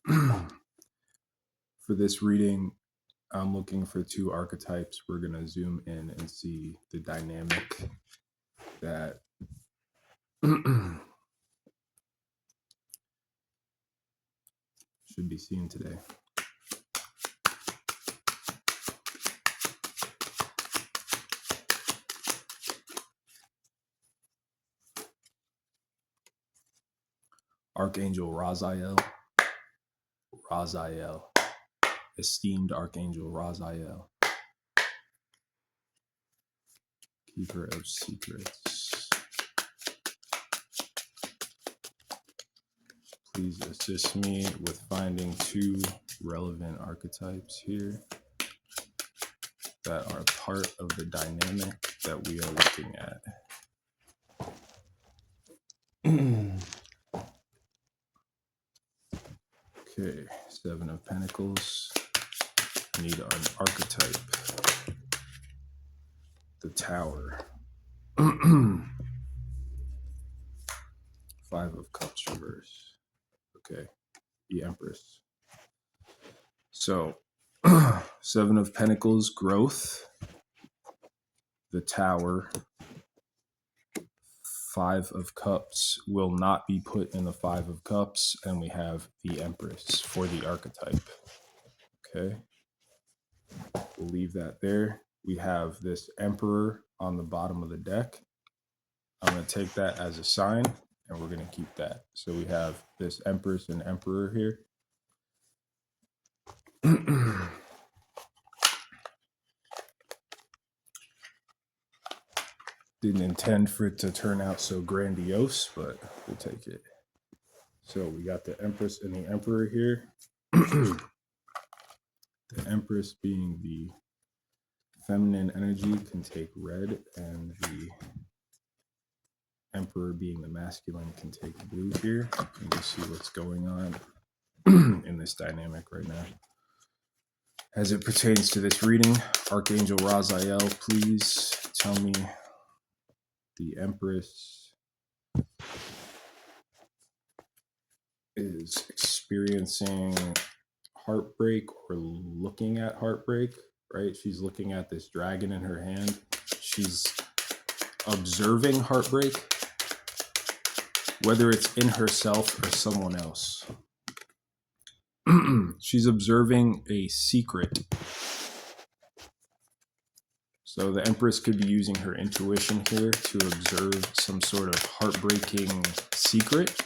For this reading, I'm looking for two archetypes. We're going to zoom in and see the dynamic that should be seen today. Archangel Razael, esteemed Archangel Razael, keeper of secrets. Please assist me with finding two relevant archetypes here that are part of the dynamic that we are looking at. Okay, Seven of Pentacles. I need an archetype. The Tower. Five of Cups reverse. Okay, the Empress. So, Seven of Pentacles, growth. The Tower. Five of Cups will not be put in the Five of Cups, and we have the Empress for the archetype. Okay, we'll leave that there. We have this Emperor on the bottom of the deck. I'm going to take that as a sign, and we're going to keep that. So we have this Empress and Emperor here. Didn't intend for it to turn out so grandiose, but we'll take it. So we got the Empress and the Emperor here. The Empress being the feminine energy can take red, and the Emperor being the masculine can take blue here. And we'll see what's going on in this dynamic right now. As it pertains to this reading, Archangel Razael, please tell me the Empress is experiencing heartbreak or looking at heartbreak, right? She's looking at this dragon in her hand. She's observing heartbreak, whether it's in herself or someone else. She's observing a secret. So the Empress could be using her intuition here to observe some sort of heartbreaking secret.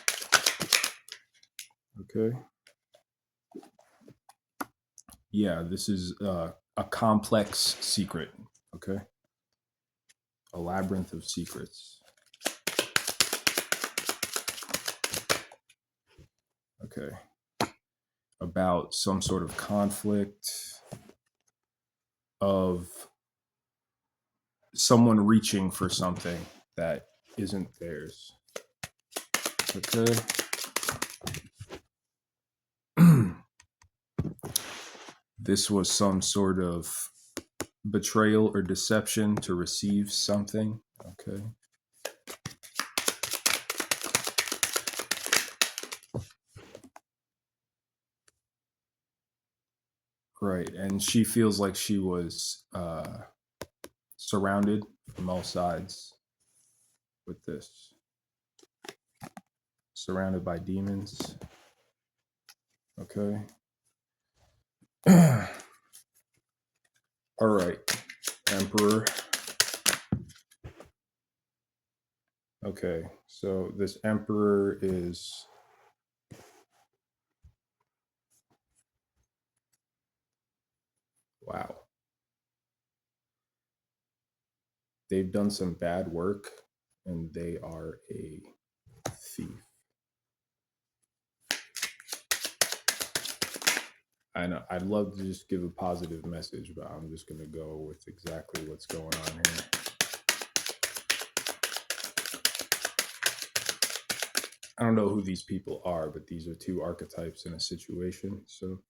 Okay. Yeah, this is a complex secret. Okay. A labyrinth of secrets. Okay. About some sort of conflict of someone reaching for something that isn't theirs. Okay. This was some sort of betrayal or deception to receive something. Okay. Right. And she feels like she was surrounded from all sides with this. Surrounded by demons. Okay. All right. Emperor. Okay. So this Emperor is... Wow. They've done some bad work, and they are a thief. I know I'd love to just give a positive message, but I'm just going to go with exactly what's going on here. I don't know who these people are, but these are two archetypes in a situation. So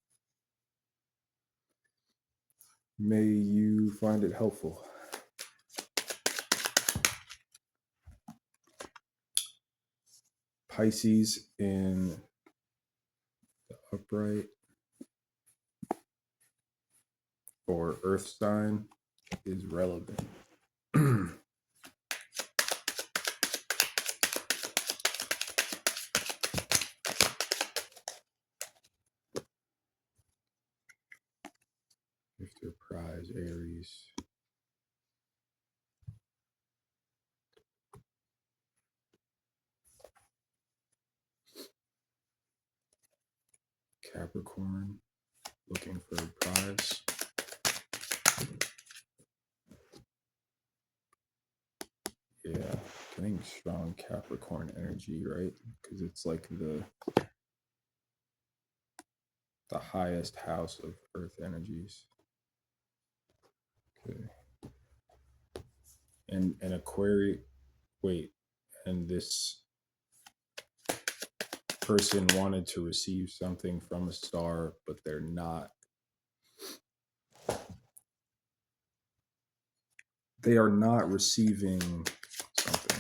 may you find it helpful. Pisces in the upright or earth sign is relevant. If they're prize Aries. Capricorn, looking for a prize. Yeah, getting strong Capricorn energy, right? Because it's like the highest house of earth energies. Okay. And Aquarius, wait, and this person wanted to receive something from a star, but they're not. They are not receiving something.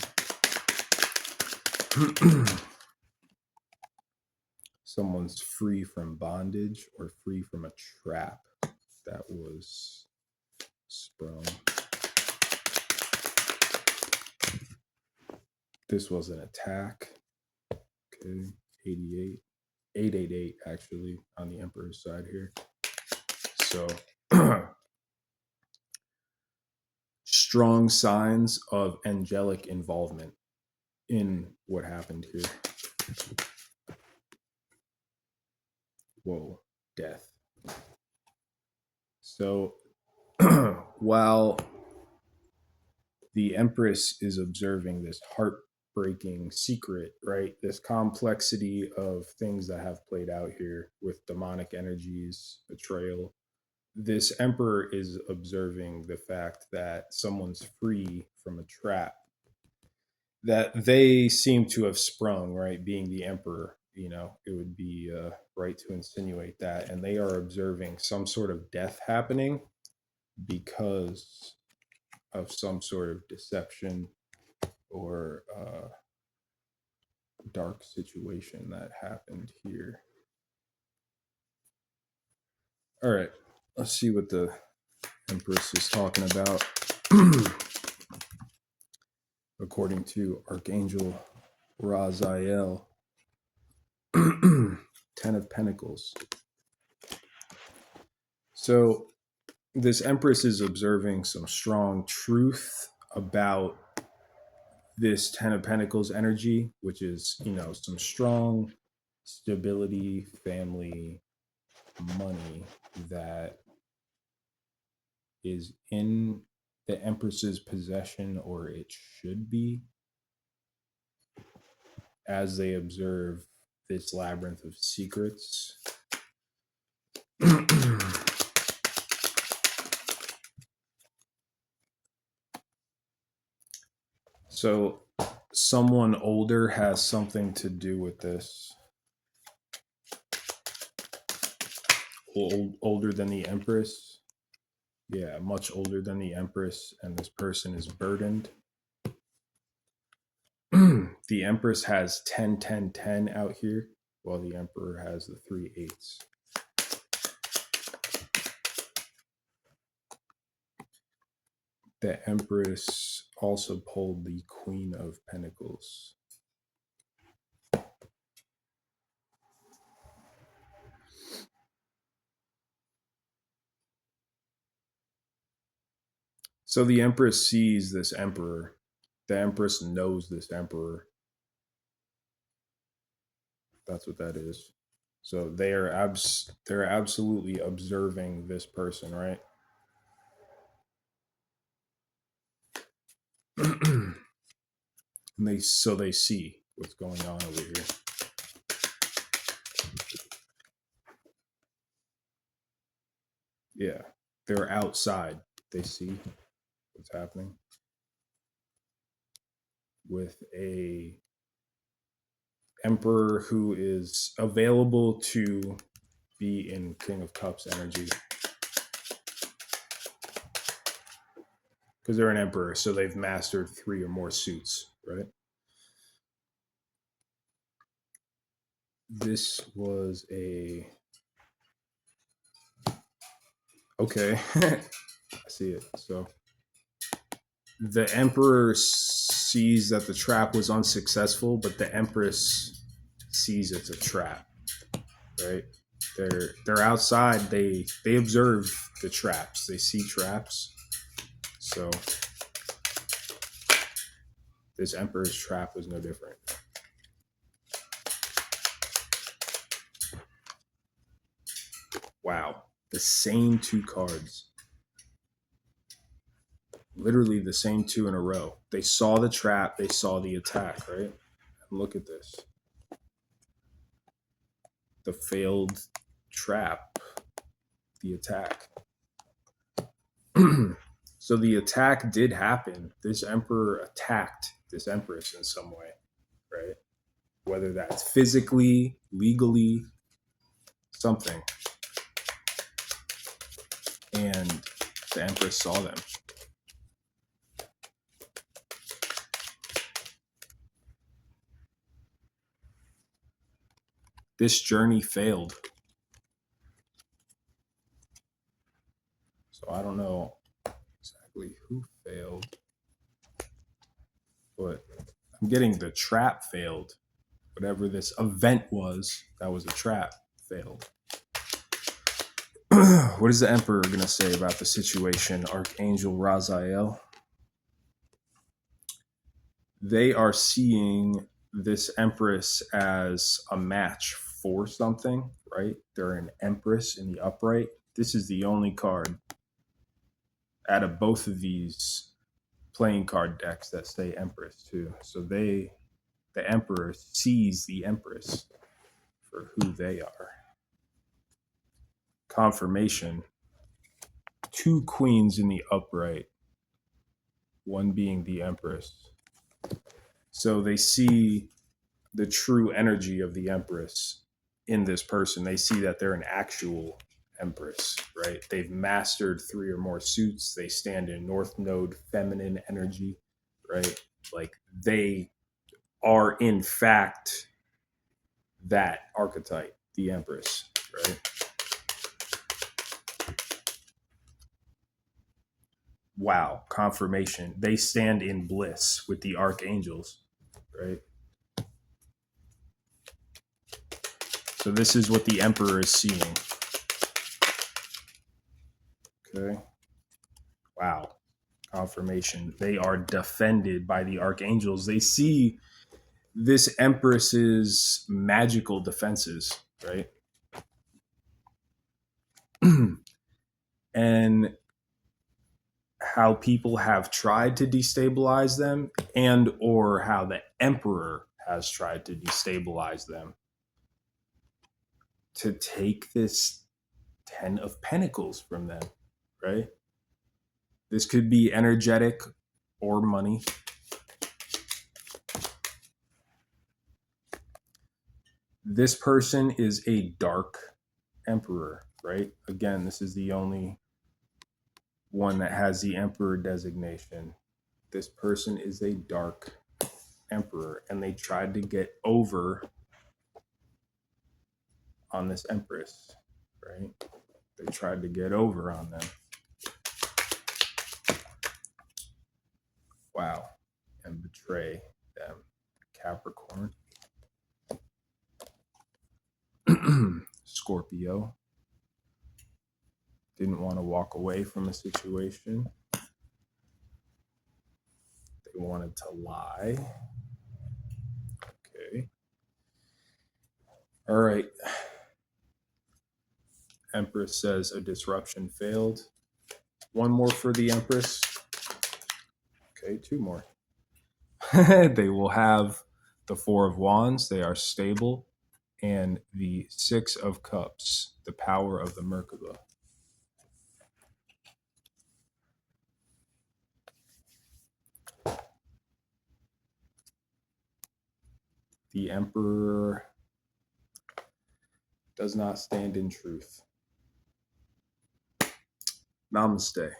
Someone's free from bondage or free from a trap that was sprung. This was an attack. Okay, 88. 888 actually on the Emperor's side here. So strong signs of angelic involvement in what happened here. Whoa, death. So while the Empress is observing this heartbreaking secret, right? This complexity of things that have played out here with demonic energies, betrayal. This Emperor is observing the fact that someone's free from a trap that they seem to have sprung, right? Being the Emperor, you know, it would be right to insinuate that. And they are observing some sort of death happening because of some sort of deception or dark situation that happened here. All right, let's see what the Empress is talking about. According to Archangel Razael, 10 of Pentacles. So this Empress is observing some strong truth about this 10 of Pentacles energy, which is, you know, some strong stability, family, money that is in the Empress's possession, or it should be, as they observe this labyrinth of secrets. So someone older has something to do with this. Older than the Empress. Yeah, much older than the Empress, and this person is burdened. The Empress has 10, 10, 10 out here, while the Emperor has the 3 8s. The Empress also pulled the Queen of Pentacles. So the Empress sees this Emperor. The Empress knows this Emperor. That's what that is. So they're absolutely observing this person, right? And they see what's going on over here. Yeah, they're outside. They see what's happening with a Emperor who is available to be in King of Cups energy, because they're an Emperor, so they've mastered 3 or more suits, right? this was a... Okay. I see it. So the emperor sees that the trap was unsuccessful, but the empress sees it's a trap, right? They're outside. They observe the traps. They see traps. So this emperor's trap was no different. Wow. The same two cards. Literally the same two in a row. They saw the trap. They saw the attack, right? And look at this. The failed trap. The attack. So the attack did happen. This emperor attacked this empress in some way, right? Whether that's physically, legally, something. And the empress saw them. This journey failed. So I don't know exactly who failed, but I'm getting the trap failed. Whatever this event was, that was a trap, failed. What is the emperor going to say about the situation, Archangel Razael? They are seeing this empress as a match for something, right? They're an empress in the upright. This is the only card out of both of these playing card decks that say empress too. So the emperor sees the empress for who they are. Confirmation. Two queens in the upright, one being the empress. So they see the true energy of the empress in this person. They see that they're an actual empress, right? They've mastered 3 or more suits. They stand in North Node feminine energy, right? Like they are in fact that archetype, the empress, right? Wow, confirmation. They stand in bliss with the archangels, right? So this is what the emperor is seeing. Okay. Wow. Confirmation. They are defended by the archangels. They see this empress's magical defenses, right? And how people have tried to destabilize them, and or how the emperor has tried to destabilize them to take this 10 of Pentacles from them, right? This could be energetic or money. This person is a dark emperor, right? Again, this is the only one that has the emperor designation. This person is a dark emperor, and they tried to get over on this empress, right? They tried to get over on them. Wow. And betray them. Capricorn. Scorpio. Didn't want to walk away from a situation. They wanted to lie. Okay. All right. Empress says a disruption failed. One more for the Empress. Okay, 2 more. They will have the 4 of Wands. They are stable. And the 6 of Cups, the power of the Merkaba. The Emperor does not stand in truth. Namaste.